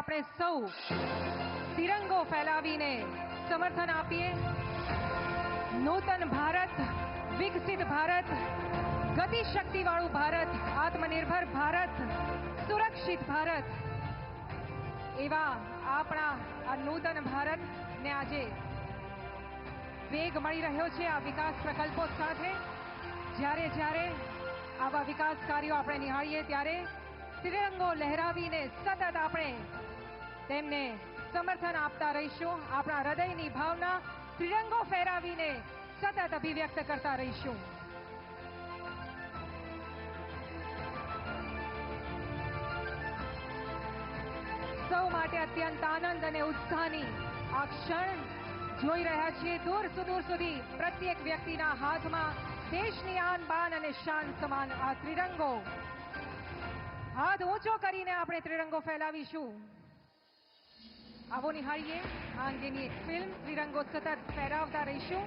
આપણે સૌ તિરંગો ફેલાવીને સમર્થન આપીએ. નૂતન ભારત, વિકસિત ભારત, ગતિશક્તિવાળું ભારત, આત્મનિર્ભર ભારત, સુરક્ષિત ભારત એવા આપણા આ નૂતન ભારતને આજે વેગ મળી રહ્યો છે આ વિકાસ પ્રકલ્પો સાથે. જ્યારે જ્યારે આવા વિકાસ કાર્યો આપણે નિહાળીએ ત્યારે તિરંગો લહેરાવીને સતત આપણે તેમને સમર્થન આપતા રહીશું. આપણા હૃદયની ભાવના તિરંગો ફેરાવીને સતત અભિવ્યક્ત કરતા રહીશું. સૌ માટે અત્યંત આનંદ અને ઉત્સાહની આ ક્ષણ જોઈ રહ્યા છીએ. દૂર સુદૂર સુધી પ્રત્યેક વ્યક્તિના હાથમાં દેશની આન બાન અને શાન સમાન આ ત્રિરંગો. હાથ ઊંચો કરીને આપણે ત્રિરંગો ફેલાવીશું. આવો નિહાળીએ આ અંગેની એક ફિલ્મ. ત્રિરંગો સતત ફેરાવતા રહીશું.